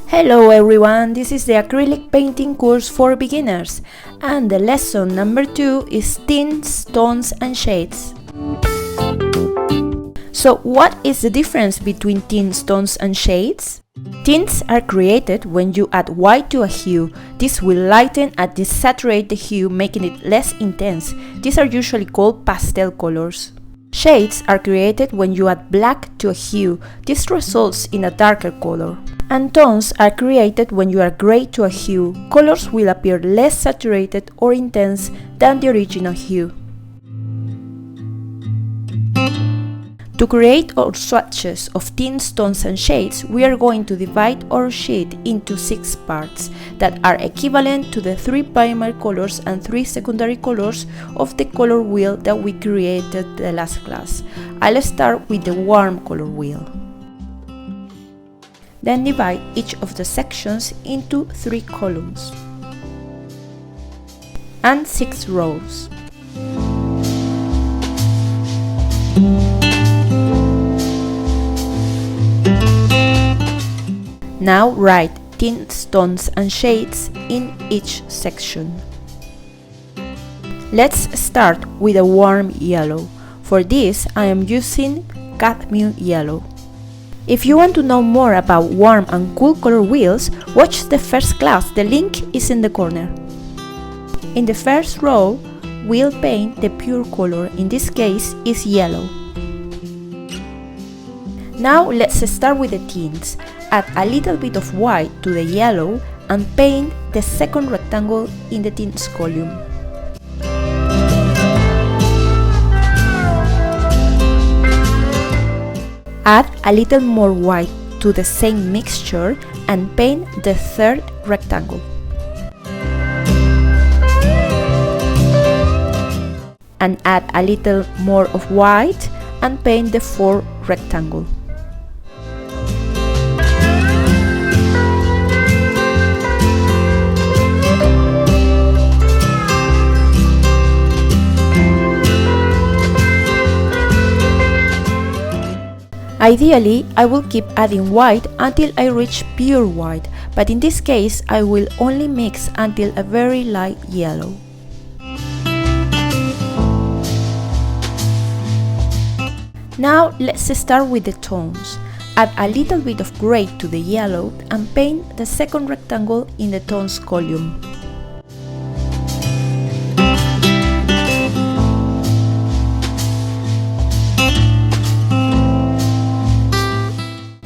Hello everyone, this is the acrylic painting course for beginners, and the lesson number 2 is tints, tones and shades. So what is the difference between tints, tones and shades? Tints are created when you add white to a hue. This will lighten and desaturate the hue, making it less intense. These are usually called pastel colors. Shades are created when you add black to a hue. This results in a darker color. And tones are created when you add gray to a hue. Colors will appear less saturated or intense than the original hue. To create our swatches of tints, tones and shades, we are going to divide our sheet into 6 parts that are equivalent to the 3 primary colors and 3 secondary colors of the color wheel that we created the last class. I'll start with the warm color wheel. Then divide each of the sections into 3 columns and 6 rows. Now write tints, tones and shades in each section. Let's start with a warm yellow. For this, I am using cadmium yellow. If you want to know more about warm and cool color wheels, watch the first class, the link is in the corner. In the first row, we'll paint the pure color, in this case is yellow. Now let's start with the tints. Add a little bit of white to the yellow and paint the second rectangle in the tints column. Add a little more white to the same mixture and paint the third rectangle. And add a little more of white and paint the fourth rectangle. Ideally, I will keep adding white until I reach pure white, but in this case I will only mix until a very light yellow. Now let's start with the tones. Add a little bit of gray to the yellow and paint the second rectangle in the tones column.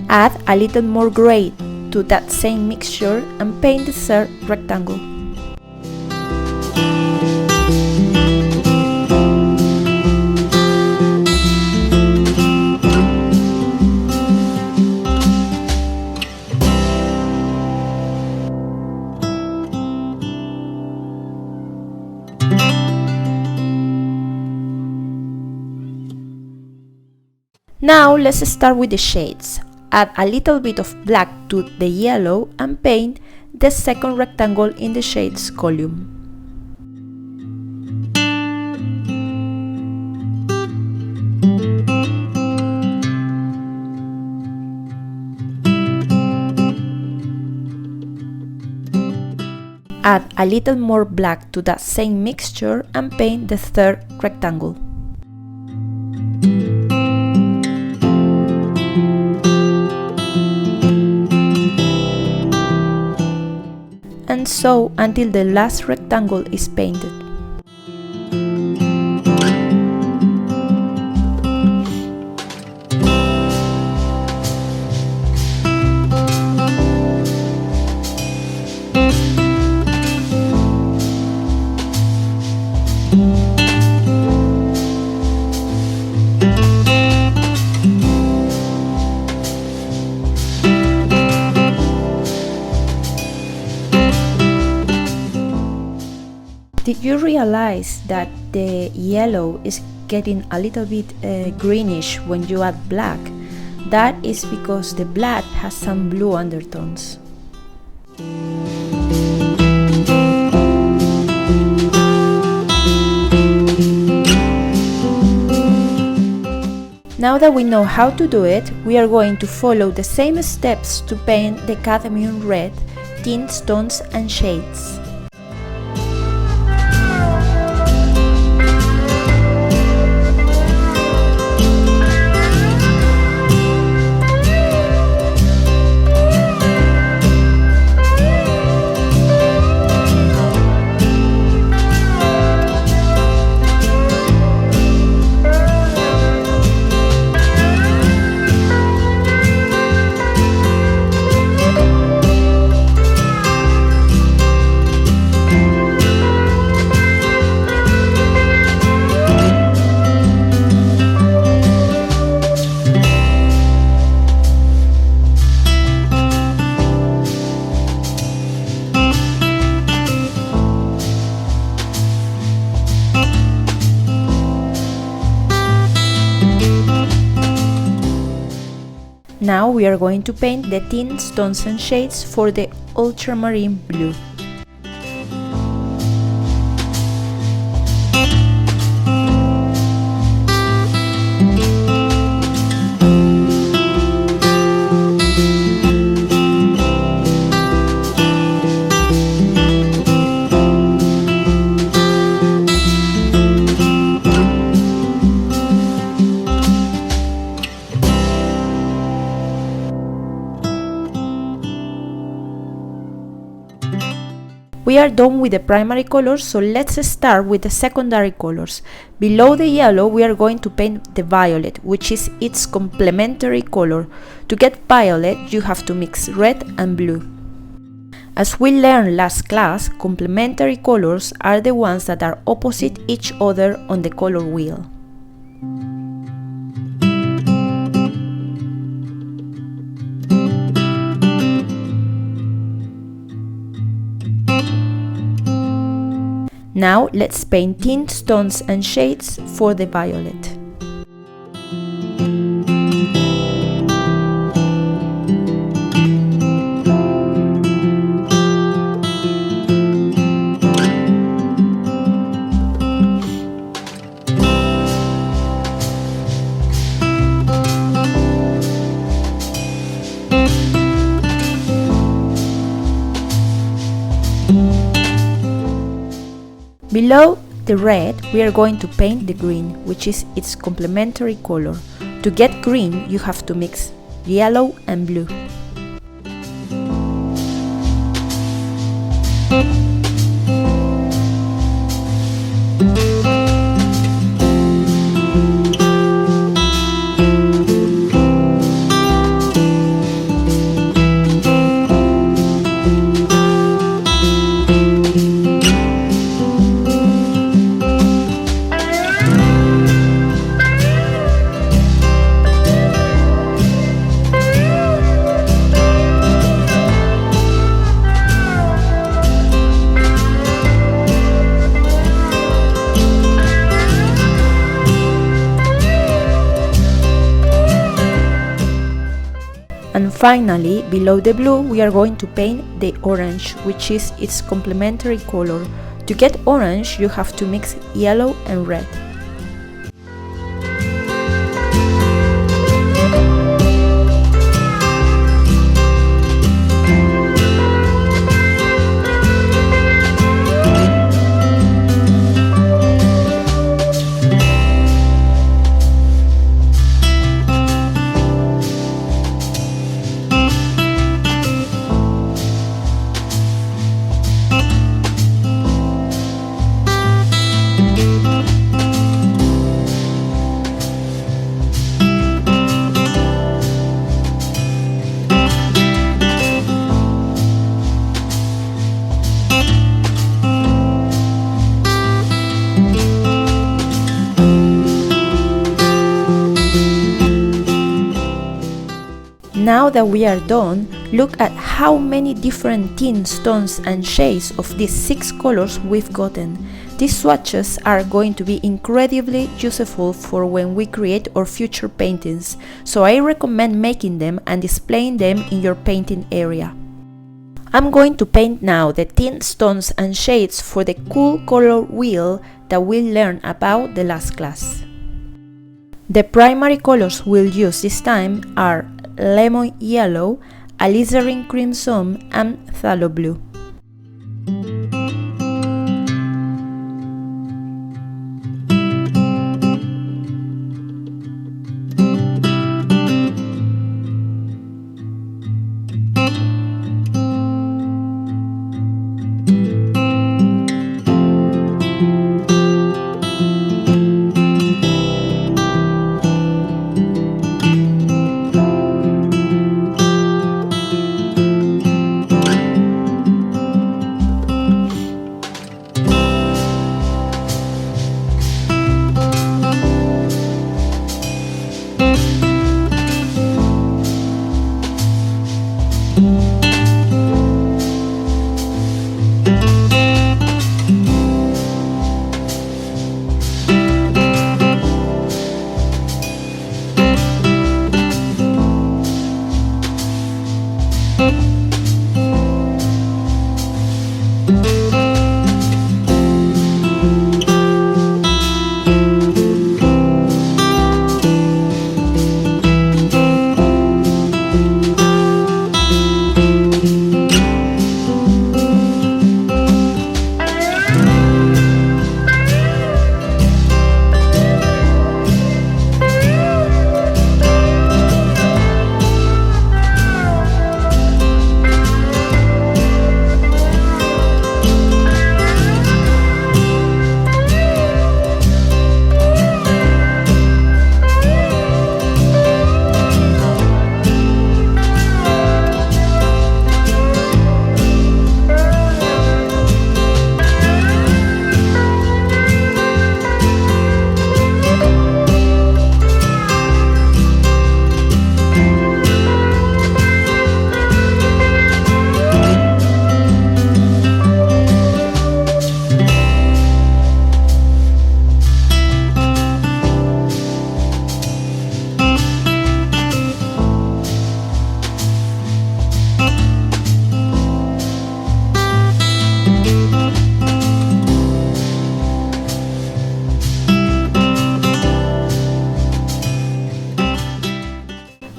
Add a little more gray to that same mixture and paint the third rectangle. Now let's start with the shades. Add a little bit of black to the yellow and paint the second rectangle in the shades column. Add a little more black to that same mixture and paint the third rectangle. And so until the last rectangle is painted. Did you realize that the yellow is getting a little bit greenish when you add black? That is because the black has some blue undertones. Now that we know how to do it, we are going to follow the same steps to paint the cadmium red, tints, tones and shades. Now we are going to paint the tints, tones and shades for the ultramarine blue. We are done with the primary colors, so let's start with the secondary colors. Below the yellow, we are going to paint the violet, which is its complementary color. To get violet, you have to mix red and blue. As we learned last class, complementary colors are the ones that are opposite each other on the color wheel. Now let's paint tints, tones and shades for the violet. Below the red, we are going to paint the green, which is its complementary color. To get green, you have to mix yellow and blue. And finally, below the blue, we are going to paint the orange, which is its complementary color. To get orange, you have to mix yellow and red. Now that we are done, look at how many different tints, tones and shades of these 6 colors we've gotten. These swatches are going to be incredibly useful for when we create our future paintings, so I recommend making them and displaying them in your painting area. I'm going to paint now the tints, tones and shades for the cool color wheel that we learned about the last class. The primary colors we'll use this time are lemon yellow, alizarin crimson, and phthalo blue.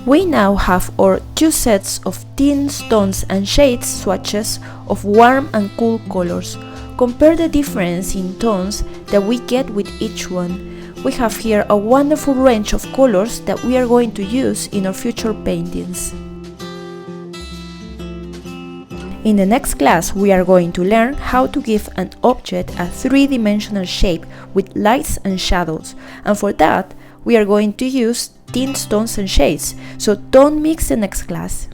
We now have our two sets of tints, tones and shades swatches of warm and cool colors. Compare the difference in tones that we get with each one. We have here a wonderful range of colors that we are going to use in our future paintings. In the next class, we are going to learn how to give an object a three-dimensional shape with lights and shadows, and for that, we are going to use tints, tones and shades, so don't mix the next class.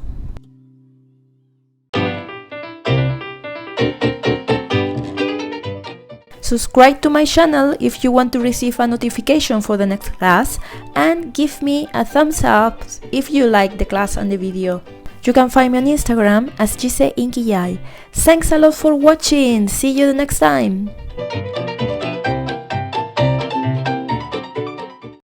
Subscribe to my channel if you want to receive a notification for the next class, and give me a thumbs up if you like the class and the video. You can find me on Instagram as Gise Inkiyai. Thanks a lot for watching, see you the next time!